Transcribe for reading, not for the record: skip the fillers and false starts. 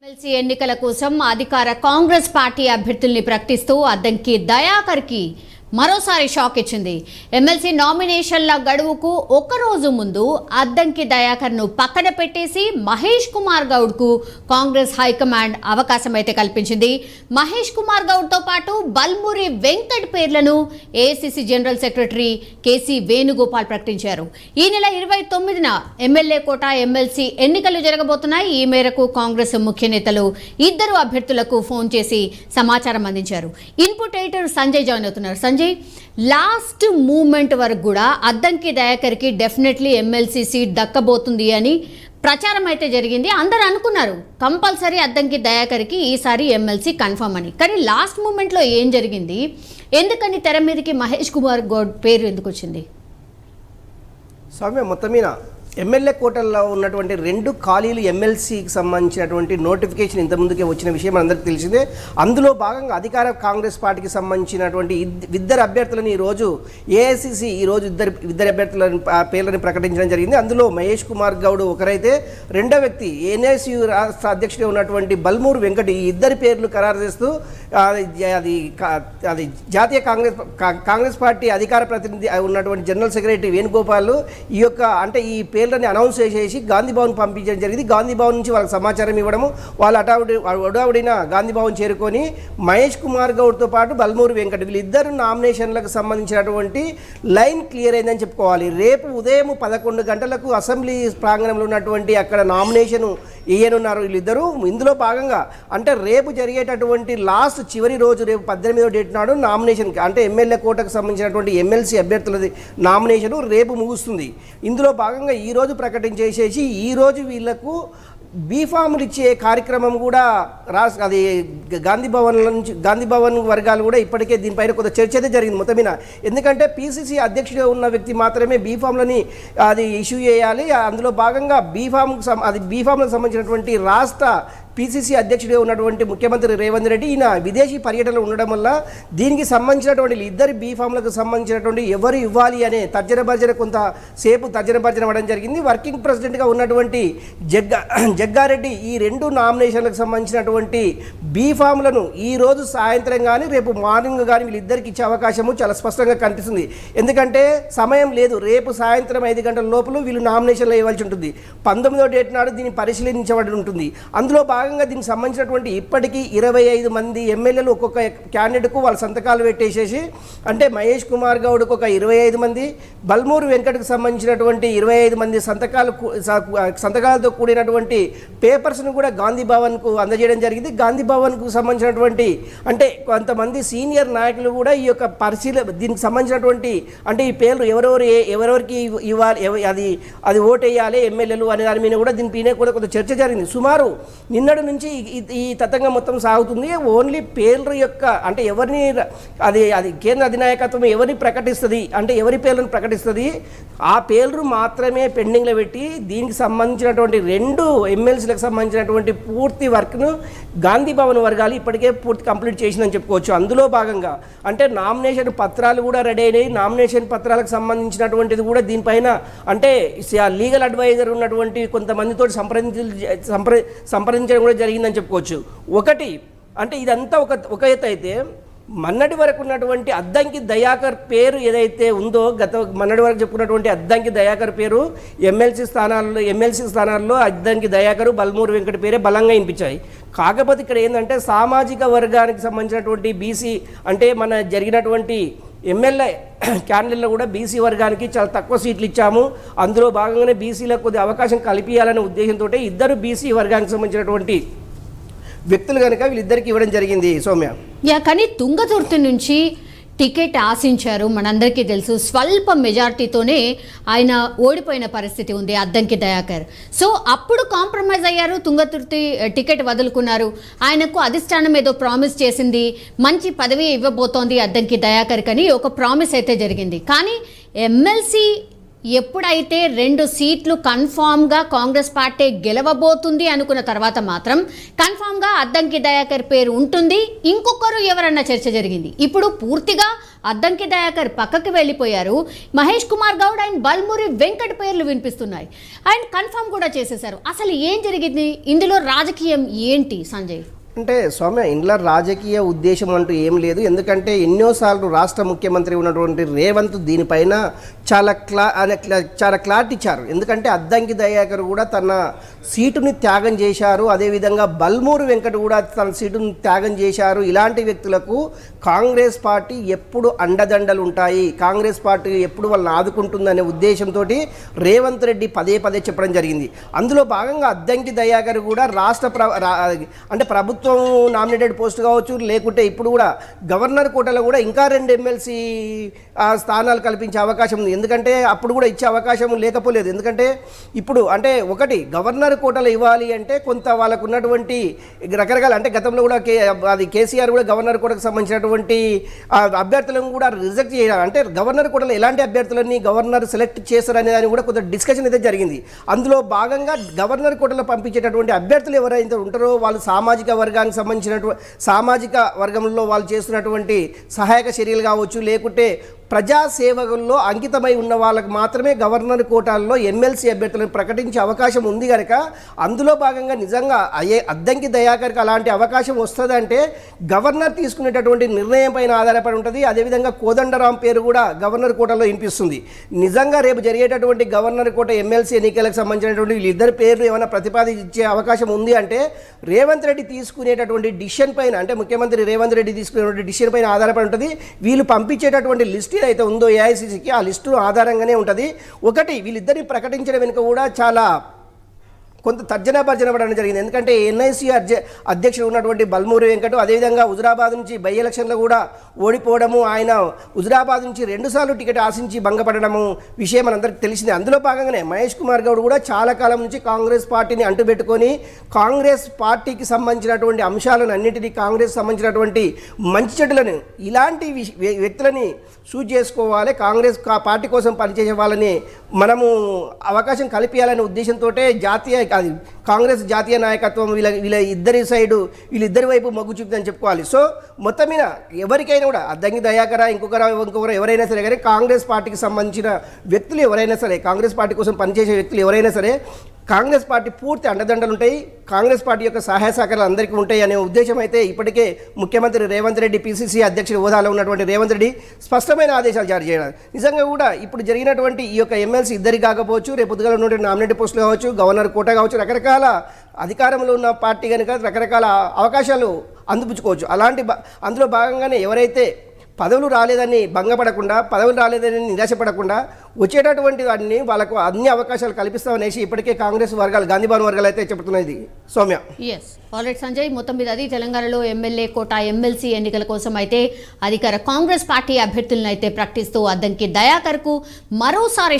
MLC ఎన్నికల కోసం అధికార కాంగ్రెస్ పార్టీ అభ్యర్థుల్ని ప్రకటిస్తూ అద్దంకి దయాకర్కి మరోసారి షాక్ ఇచ్చింది. ఎమ్మెల్సీ నామినేషన్ల గడువుకు ఒక రోజు ముందు అద్దంకి దయాకర్ను పక్కన పెట్టేసి మహేష్ కుమార్ గౌడ్కు కాంగ్రెస్ హైకమాండ్ అవకాశం అయితే కల్పించింది. మహేష్ కుమార్ గౌడ్తో పాటు బల్మూరి వెంకట్ పేర్లను AICC general secretary KC Venugopal ప్రకటించారు. ఈ నెల 29న ఎమ్మెల్యే కోట ఎమ్మెల్సీ ఎన్నికలు జరగబోతున్నాయి. ఈ మేరకు కాంగ్రెస్ ముఖ్య నేతలు ఇద్దరు అభ్యర్థులకు ఫోన్ చేసి సమాచారం అందించారు. ఇన్పుట్ ఎడిటర్ సంజయ్ జాయిన్ అవుతున్నారు. సంజయ్, లాస్ట్ మూమెంట్ వరకు కూడా అద్దంకి దయాకర్కి డెఫినెట్లీ ఎమ్మెల్సీ సీట్ దక్కబోతుంది అని ప్రచారం అయితే జరిగింది. అందరూ అనుకున్నారు కంపల్సరీ అద్దంకి దయాకర్కి ఈసారి ఎమ్మెల్సీ కన్ఫర్మ్ అని. కానీ లాస్ట్ మూమెంట్లో ఏం జరిగింది, ఎందుకని తెర మీదకి మహేష్ కుమార్ గౌడ్ పేరు ఎందుకు వచ్చింది? స్వామి, మొత్తం మీద ఎమ్మెల్యే కోటల్లో ఉన్నటువంటి 2 ఖాళీలు ఎమ్మెల్సీకి సంబంధించినటువంటి నోటిఫికేషన్ ఇంతకుముందుకే వచ్చిన విషయం అందరికీ తెలిసిందే. అందులో భాగంగా అధికార కాంగ్రెస్ పార్టీకి సంబంధించినటువంటి ఇద్దరు అభ్యర్థులను ఈరోజు ఏఐసిసి ఇద్దరు అభ్యర్థుల పేర్లను ప్రకటించడం జరిగింది. అందులో మహేష్ కుమార్ గౌడ్ ఒకరైతే, రెండో వ్యక్తి ఎన్ఎస్యు రాష్ట్ర అధ్యక్షుడిగా ఉన్నటువంటి బల్మూరు వెంకట్, ఈ ఇద్దరి పేర్లు ఖరారు చేస్తూ అది జాతీయ కాంగ్రెస్ పార్టీ అధికార ప్రతినిధి ఉన్నటువంటి జనరల్ సెక్రటరీ వేణుగోపాల్ ఈ పేర్లని అనౌన్స్ చేసేసి గాంధీ భవన్ పంపించడం జరిగింది. గాంధీ భవన్ నుంచి వాళ్ళకి సమాచారం ఇవ్వడము, వాళ్ళు అడావుడిన గాంధీ భవన్ చేరుకొని మహేష్ కుమార్ గౌడ్తో పాటు బల్మూరు వెంకట్ వీళ్ళిద్దరు నామినేషన్లకు సంబంధించినటువంటి లైన్ క్లియర్ అయిందని చెప్పుకోవాలి. రేపు ఉదయం 11 గంటలకు అసెంబ్లీ ప్రాంగణంలో ఉన్నటువంటి అక్కడ నామినేషన్ వేయనున్నారు వీళ్ళిద్దరూ. ఇందులో భాగంగా అంటే రేపు జరిగేటటువంటి లాస్ట్ చివరి రోజు, రేపు 18వ డేట్ నాడు నామినేషన్, అంటే ఎమ్మెల్యే కోటకు సంబంధించినటువంటి ఎమ్మెల్సీ అభ్యర్థులది నామినేషన్ రేపు ముగుస్తుంది. ఇందులో భాగంగా ఈరోజు ప్రకటించేసేసి ఈరోజు వీళ్లకు బీఫామ్లు ఇచ్చే కార్యక్రమం కూడా అది గాంధీ భవన్ వర్గాలు కూడా ఇప్పటికే దీనిపైన కొంత చర్చ అయితే జరిగింది మొత్తం మీద. ఎందుకంటే పీసీసీ అధ్యక్షుడిగా ఉన్న వ్యక్తి మాత్రమే బీఫామ్లని అది ఇష్యూ చేయాలి. అందులో భాగంగా బీఫామ్లకు సంబంధించినటువంటి రాష్ట్ర పీసీసీ అధ్యక్షుడిగా ఉన్నటువంటి ముఖ్యమంత్రి రేవంత్ రెడ్డి ఈయన విదేశీ పర్యటనలు ఉండడం వల్ల దీనికి సంబంధించినటువంటి ఇద్దరు బీఫామ్లకు సంబంధించినటువంటి ఎవరు ఇవ్వాలి అనే కొంతసేపు తర్జన అవ్వడం జరిగింది. వర్కింగ్ ప్రెసిడెంట్గా ఉన్నటువంటి జగ్గారెడ్డి ఈ 2 నామినేషన్లకు సంబంధించినటువంటి బీఫామ్లను ఈరోజు సాయంత్రం కానీ రేపు మార్నింగ్ కానీ వీళ్ళిద్దరికి ఇచ్చే అవకాశము చాలా స్పష్టంగా కనిపిస్తుంది. ఎందుకంటే సమయం లేదు, రేపు సాయంత్రం 5 గంటల లోపల వీళ్ళు నామినేషన్లు ఇవ్వాల్సి ఉంటుంది. 19వ డేట్ నాడు దీన్ని పరిశీలించబడి ఉంటుంది. అందులో దీనికి సంబంధించినటువంటి ఇప్పటికీ 25 మంది ఎమ్మెల్యేలు ఒక్కొక్క క్యాండిడేట్కు వాళ్ళ సంతకాలు పెట్టేసేసి, అంటే మహేష్ కుమార్ గౌడ్కు ఒక 25 మంది, బల్మూరు వెంకట్కు సంబంధించినటువంటి 25 మంది సంతకాలతో కూడినటువంటి పేపర్స్ను కూడా గాంధీ భవన్కు అందజేయడం జరిగింది. గాంధీ భవన్కు సంబంధించినటువంటి అంటే కొంతమంది సీనియర్ నాయకులు కూడా ఈ యొక్క దీనికి సంబంధించినటువంటి అంటే ఈ పేర్లు ఎవరెవరికి ఇవ్వాలి, అది ఓటు వేయాలి ఎమ్మెల్యేలు అనే దాని మీద కూడా దీనిపైన కూడా కొంత చర్చ జరిగింది. సుమారు నిన్నటి నుంచి ఈ తతంగం మొత్తం సాగుతుంది. ఓన్లీ పేర్ల యొక్క అంటే ఎవరిని అది కేంద్ర అధినాయకత్వం ఎవరిని ప్రకటిస్తుంది, అంటే ఎవరి పేర్లను ప్రకటిస్తుంది, ఆ పేర్లు మాత్రమే పెండింగ్లో పెట్టి దీనికి సంబంధించినటువంటి 2 ఎమ్మెల్సీలకు సంబంధించినటువంటి పూర్తి వర్క్ను గాంధీ భవన్ వర్గాలు ఇప్పటికే పూర్తి కంప్లీట్ చేసిందని చెప్పుకోవచ్చు. అందులో భాగంగా అంటే నామినేషన్ పత్రాలు కూడా రెడీ అయినాయి. నామినేషన్ పత్రాలకు సంబంధించినటువంటిది కూడా దీనిపైన అంటే లీగల్ అడ్వైజర్ ఉన్నటువంటి కొంతమందితో సంప్రదించడం కూడా జరిగిందని చెప్పుకోవచ్చు. ఒకటి అంటే ఇదంతా ఒక ఎత్తు అయితే, మొన్నటి వరకు ఉన్నటువంటి అద్దంకి దయాకర్ పేరు ఏదైతే ఉందో, మొన్నటి వరకు చెప్పుకున్నటువంటి అద్దంకి దయాకర్ పేరు ఎమ్మెల్సీ స్థానాల్లో అద్దంకి దయాకరు బల్మూరు వెంకట పేరే బలంగా వినిపించాయి. కాకపోతే ఇక్కడ ఏంటంటే సామాజిక వర్గానికి సంబంధించినటువంటి బీసీ అంటే మన జరిగినటువంటి ఎమ్మెల్యే క్యాండిడేట్లో కూడా బీసీ వర్గానికి చాలా తక్కువ సీట్లు ఇచ్చాము, అందులో భాగంగానే బీసీలకు కొద్ది అవకాశం కల్పించాలనే ఉద్దేశంతో ఇద్దరు బీసీ వర్గానికి సంబంధించినటువంటి వ్యక్తులు కనుక వీళ్ళిద్దరికి ఇవ్వడం జరిగింది. సౌమ్య, కానీ తుంగతుర్తి నుంచి టికెట్ ఆశించారు, మనందరికీ తెలుసు. స్వల్ప మెజార్టీతోనే ఆయన ఓడిపోయిన పరిస్థితి ఉంది అద్దంకి దయాకర్. సో అప్పుడు కాంప్రమైజ్ అయ్యారు, తుంగతుర్తి టికెట్ వదులుకున్నారు. ఆయనకు అధిష్టానం ఏదో ప్రామిస్ చేసింది, మంచి పదవి ఇవ్వబోతోంది అద్దంకి దయాకర్ కని ఒక ప్రామిస్ అయితే జరిగింది. కానీ ఎమ్మెల్సీ ఎప్పుడైతే 2 సీట్లు కన్ఫామ్గా కాంగ్రెస్ పార్టీ గెలవబోతుంది అనుకున్న తర్వాత మాత్రం కన్ఫామ్గా అద్దంకి దయాకర్ పేరు ఉంటుంది, ఇంకొకరు ఎవరన్న చర్చ జరిగింది. ఇప్పుడు పూర్తిగా అద్దంకి దయాకర్ పక్కకి వెళ్ళిపోయారు. మహేష్ కుమార్ గౌడ్ అండ్ బల్మురి వెంకట్ పేర్లు వినిపిస్తున్నాయి. అండ్ కన్ఫామ్ కూడా చేసేశారు. అసలు ఏం జరిగింది ఇందులో, రాజకీయం ఏంటి సంజయ్? అంటే సౌమ్య, ఇందులో రాజకీయ ఉద్దేశం అంటూ ఏం లేదు. ఎందుకంటే ఎన్నోసార్లు రాష్ట్ర ముఖ్యమంత్రి ఉన్నటువంటి రేవంత్ దీనిపైన చాలా క్లారిటీ ఇచ్చారు. ఎందుకంటే అద్దంకి దయాకర్ కూడా తన సీటుని త్యాగం చేశారు, అదేవిధంగా బల్మూరు వెంకట్ కూడా తన సీటుని త్యాగం చేశారు. ఇలాంటి వ్యక్తులకు కాంగ్రెస్ పార్టీ ఎప్పుడు అండదండలు ఉంటాయి, కాంగ్రెస్ పార్టీ ఎప్పుడు వాళ్ళని ఆదుకుంటుందనే ఉద్దేశంతో రేవంత్ రెడ్డి పదే పదే చెప్పడం జరిగింది. అందులో భాగంగా అద్దంకి దయాకర్ కూడా అంటే ప్రభుత్వం నామినేటెడ్ పోస్ట్ కావచ్చు, లేకుంటే ఇప్పుడు కూడా గవర్నర్ కోటలో కూడా ఇంకా 2 ఎమ్మెల్సీ స్థానాలు కల్పించే అవకాశం ఉంది. ఎందుకంటే అప్పుడు కూడా ఇచ్చే అవకాశం లేకపోలేదు. ఎందుకంటే ఇప్పుడు అంటే ఒకటి గవర్నర్ కోటలో ఇవ్వాలి అంటే కొంత వాళ్ళకు ఉన్నటువంటి రకరకాల, అంటే గతంలో కూడా కేసీఆర్ కూడా గవర్నర్ కోటకు సంబంధించినటువంటి అభ్యర్థులను కూడా రిజెక్ట్ చేయాలి. అంటే గవర్నర్ కోటలో ఎలాంటి అభ్యర్థులని గవర్నర్ సెలెక్ట్ చేస్తారనే దాని కూడా కొంత డిస్కషన్ అయితే జరిగింది. అందులో భాగంగా గవర్నర్ కోటలో పంపించేటటువంటి అభ్యర్థులు ఎవరైతే ఉంటారో వాళ్ళు సామాజిక వర్గానికి సంబంధించినటువంటి సామాజిక వర్గంలో వాళ్ళు చేస్తున్నటువంటి సహాయక చర్యలు కావచ్చు, లేకుంటే ప్రజాసేవకుల్లో అంకితమై ఉన్న వాళ్ళకు మాత్రమే గవర్నర్ కోటాల్లో ఎమ్మెల్సీ అభ్యర్థులను ప్రకటించే అవకాశం ఉంది కనుక అందులో భాగంగా నిజంగా అద్దంకి దయాకర్కి అలాంటి అవకాశం వస్తుందంటే గవర్నర్ తీసుకునేటటువంటి నిర్ణయం పైన ఆధారపడి ఉంటుంది. అదేవిధంగా కోదండరాం పేరు కూడా గవర్నర్ కోటాలో వినిపిస్తుంది. నిజంగా రేపు జరిగేటటువంటి గవర్నర్ కోట ఎమ్మెల్సీ ఎన్నికలకు సంబంధించినటువంటి వీళ్ళిద్దరి పేర్లు ఏమైనా ప్రతిపాదించే అవకాశం ఉంది అంటే రేవంత్ రెడ్డి తీసుకునేటటువంటి డిసిషన్ పైన, అంటే ముఖ్యమంత్రి రేవంత్ రెడ్డి తీసుకునేటువంటి డిసిషన్ పైన ఆధారపడి ఉంటుంది. వీళ్ళు పంపించేటటువంటి లిస్ట్ అయితే ఉందో ఏఐసిసికి ఆ లిస్టు ఆధారంగానే ఉంటుంది. ఒకటి వీళ్ళిద్దరిని ప్రకటించడం వెనుక కూడా చాలా కొంత తర్జన భర్జన పడడం జరిగింది. ఎందుకంటే ఎన్ఐసి అధ్యక్షుడు ఉన్నటువంటి బల్మూరి వెంకట్, అదేవిధంగా హుజురాబాద్ నుంచి బై ఎలక్షన్లో కూడా ఓడిపోవడము, ఆయన హుజురాబాద్ నుంచి 2 సార్లు టికెట్ ఆశించి భంగపడడము విషయం మనందరికీ తెలిసిందే. అందులో భాగంగానే మహేష్ కుమార్ గౌడ్ కూడా చాలా కాలం నుంచి కాంగ్రెస్ పార్టీని అంటుపెట్టుకొని కాంగ్రెస్ పార్టీకి సంబంధించినటువంటి అంశాలను అన్నింటినీ, కాంగ్రెస్ సంబంధించినటువంటి మంచి చెడులను, ఇలాంటి వ్యక్తులని చూజ్ చేసుకోవాలి, కాంగ్రెస్ పార్టీ కోసం పనిచేసే వాళ్ళని మనము అవకాశం కల్పించాలనే ఉద్దేశంతో కాంగ్రెస్ జాతీయ నాయకత్వం వీళ్ళిద్దరి వైపు మొగ్గు చూపుతుందని చెప్పుకోవాలి. సో మొత్తం మీద ఎవరికైనా కూడా అద్దంకి దయాకర ఇంకొకరు ఎవరైనా సరే కానీ కాంగ్రెస్ పార్టీకి సంబంధించిన వ్యక్తులు ఎవరైనా సరే, కాంగ్రెస్ పార్టీ కోసం పనిచేసే వ్యక్తులు ఎవరైనా సరే కాంగ్రెస్ పార్టీ పూర్తి అండదండలు ఉంటాయి, కాంగ్రెస్ పార్టీ యొక్క సహాయ సహకారాలు అందరికీ ఉంటాయి అనే ఉద్దేశం అయితే ఇప్పటికే ముఖ్యమంత్రి రేవంత్ రెడ్డి, పిసిసి అధ్యక్షుడి హోదాలో ఉన్నటువంటి రేవంత్ రెడ్డి స్పష్టమైన ఆదేశాలు జారీ చేయడం. నిజంగా కూడా ఇప్పుడు జరిగినటువంటి ఈ యొక్క ఎమ్మెల్సీ ఇద్దరికి కాకపోవచ్చు, రేపు పొద్దుగాల ఉన్నటువంటి నామినేటెడ్ పోస్టులు కావచ్చు, గవర్నర్ కోట కావచ్చు, రకరకాల అధికారంలో ఉన్న పార్టీ కనుక రకరకాల అవకాశాలు అందిపుచ్చుకోవచ్చు. అందులో భాగంగానే ఎవరైతే పదవులు రాలేదని భంగపడకుండా, పదవులు రాలేదని నిరాశపడకుండా వచ్చేటటువంటి వాటిని వాళ్ళకు అన్ని అవకాశాలు కల్పిస్తామనేసి ఇప్పటికే కాంగ్రెస్ వర్గాలు, గాంధీభవన్ వర్గాలు అయితే చెబుతున్నది. సౌమ్య, ఆల్రెడీ సంజయ్, మొత్తం మీద అది తెలంగాణలో ఎమ్మెల్యే కోట, ఎమ్మెల్సీ ఎన్నికల కోసం అయితే అధికార కాంగ్రెస్ పార్టీ అభ్యర్థులను అయితే ప్రకటిస్తూ అద్దంకి దయాకర్కు మరోసారి